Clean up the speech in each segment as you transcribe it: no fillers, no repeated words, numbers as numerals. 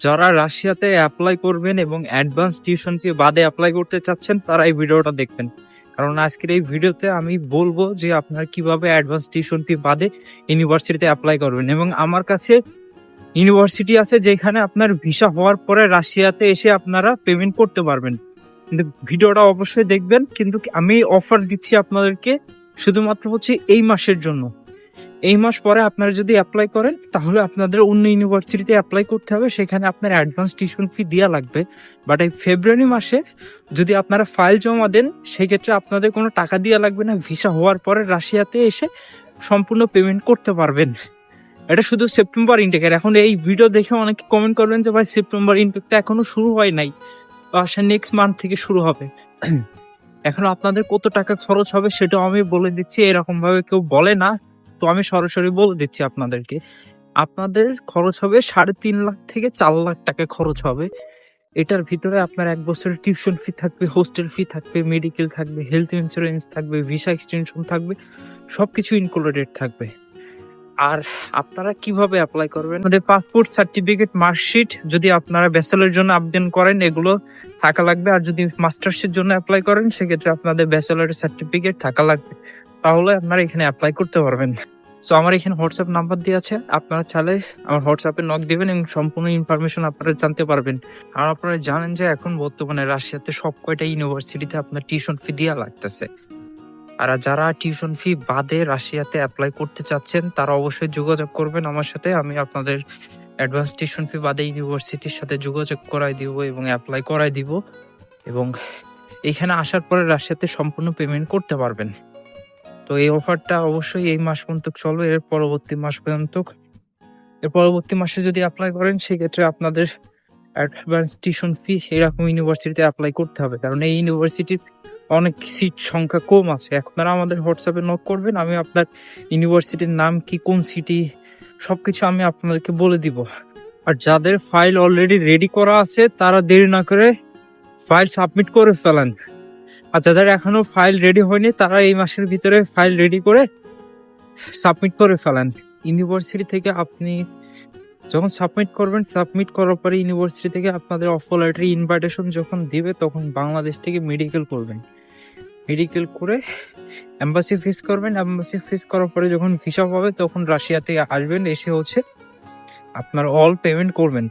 যারা রাশিয়াতে অ্যাপ্লাই করবেন এবং অ্যাডভান্স টিউশন ফি বাদে অ্যাপ্লাই করতে চাচ্ছেন তারা এই ভিডিওটা দেখবেন। কারণ আজকের এই ভিডিওতে আমি বলবো যে আপনারা কিভাবে অ্যাডভান্স টিউশন ফি বাদে ইউনিভার্সিটিতে অ্যাপ্লাই করবেন। এবং আমার কাছে ইউনিভার্সিটি আছে যেখানে আপনার ভিসা হওয়ার পরে রাশিয়াতে এসে আপনারা পেমেন্ট করতে পারবেন। কিন্তু ভিডিওটা অবশ্যই দেখবেন। কিন্তু আমি অফার দিচ্ছি আপনাদেরকে শুধুমাত্র হচ্ছে এই মাসের জন্য। এই মাস পরে আপনারা যদি অ্যাপ্লাই করেন তাহলে আপনাদের অন্য ইউনিভার্সিটিতে অ্যাপ্লাই করতে হবে, সেখানে আপনার অ্যাডভান্স টিউশন ফি দেওয়া লাগবে। বাট এই ফেব্রুয়ারি মাসে যদি আপনারা ফাইল জমা দেন সেক্ষেত্রে আপনাদের কোনো টাকা দেওয়া লাগবে না। ভিসা হওয়ার পরে রাশিয়াতে এসে সম্পূর্ণ পেমেন্ট করতে পারবেন। এটা শুধু সেপ্টেম্বর ইনটেকের। এখন এই ভিডিও দেখে অনেকে কমেন্ট করবেন যে ভাই সেপ্টেম্বর ইনটেক তো এখনো শুরু হয় নাই, তো আসলে নেক্সট মান্থ থেকে শুরু হবে। এখন আপনাদের কত টাকা খরচ হবে সেটাও আমি বলে দিচ্ছি, এরকম ভাবে কেউ বলে না, তো আমি সরাসরি বলে দিচ্ছি আপনাদেরকে। আপনাদের খরচ হবে 3.5 লাখ থেকে 4 লাখ টাকা খরচ হবে। এটার ভিতরে আপনার 1 বছরের টিউশন ফি থাকবে, হোস্টেল ফি থাকবে, মেডিকেল থাকবে, হেলথ ইন্স্যুরেন্স থাকবে, ভিসা এক্সটেনশন থাকবে, সবকিছু ইনক্লুডেড থাকবে। আর আপনারা কিভাবে অ্যাপ্লাই করবেন? আমাদের পাসপোর্ট, সার্টিফিকেট, মার্কশিট, যদি আপনারা ব্যাচেলরের জন্য আবেদন করেন এগুলো থাকা লাগবে। আর যদি মাস্টার্সের জন্য অ্যাপ্লাই করেন সেক্ষেত্রে আপনাদের ব্যাচেলরের সার্টিফিকেট থাকা লাগবে, তাহলে আপনারা এখানে অ্যাপ্লাই করতে পারবেন। সো আমার এখানে হোয়াটসঅ্যাপ নাম্বার দিয়ে আছে, আপনারা চাইলে আমার হোয়াটসঅ্যাপে নক দিবেন এবং সম্পূর্ণ ইনফরমেশন আপনারা জানতে পারবেন। আর আপনারা জানেন যে এখন বর্তমানে রাশিয়াতে সব কয়টা ইউনিভার্সিটিতে আপনার টিউশন ফি দেওয়া লাগতেছে। আর যারা টিউশন ফি বাদে রাশিয়াতে অ্যাপ্লাই করতে চাচ্ছেন তারা অবশ্যই যোগাযোগ করবেন আমার সাথে। আমি আপনাদের অ্যাডভান্স টিউশন ফি বাদে ইউনিভার্সিটির সাথে যোগাযোগ করাই দিব এবং অ্যাপ্লাই করাই দিব, এবং এখানে আসার পরে রাশিয়াতে সম্পূর্ণ পেমেন্ট করতে পারবেন। তো এই অফারটা অবশ্যই এই মাস পর্যন্ত চলবে, এর পরবর্তী মাসে যদি অ্যাপ্লাই করেন সেক্ষেত্রে আপনাদের অ্যাডভান্স টিউশন ফি এরকম ইউনিভার্সিটিতে অ্যাপ্লাই করতে হবে, কারণ এই ইউনিভার্সিটির অনেক সিট সংখ্যা কম আছে। আপনারা আমাদের হোয়াটসঅ্যাপে নক করবেন, আমি আপনার ইউনিভার্সিটির নাম কি, কোন সিটি, সবকিছু আমি আপনাদেরকে বলে দিব। আর যাদের ফাইল অলরেডি রেডি করা আছে তারা দেরি না করে ফাইল সাবমিট করে ফেলেন। আর যাদের এখনো ফাইল রেডি হয়নি তারা এই মাসের ভিতরে ফাইল রেডি করে সাবমিট করে ফেলেন। ইউনিভার্সিটি থেকে আপনি যখন সাবমিট করবেন, সাবমিট করার পরে ইউনিভার্সিটি থেকে আপনাদের অফার লেটার ইনভাইটেশন যখন দিবে তখন বাংলাদেশ থেকে মেডিকেল করবেন। মেডিকেল করে এম্বাসি ফিস করবেন। এম্বাসি ফিস করার পরে যখন ভিসা পাবে তখন রাশিয়াতে আসবেন, এসে হচ্ছে আপনার অল পেমেন্ট করবেন।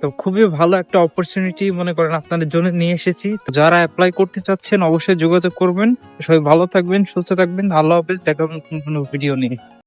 তো খুবই ভালো একটা অপরচুনিটি মনে করেন আপনাদের জন্য নিয়ে এসেছি। তো যারা অ্যাপ্লাই করতে চাচ্ছেন অবশ্যই যোগাযোগ করবেন। সবাই ভালো থাকবেন, সুস্থ থাকবেন। আল্লাহ হাফেজ, দেখা হবে নতুন কোনো ভিডিও নিয়ে।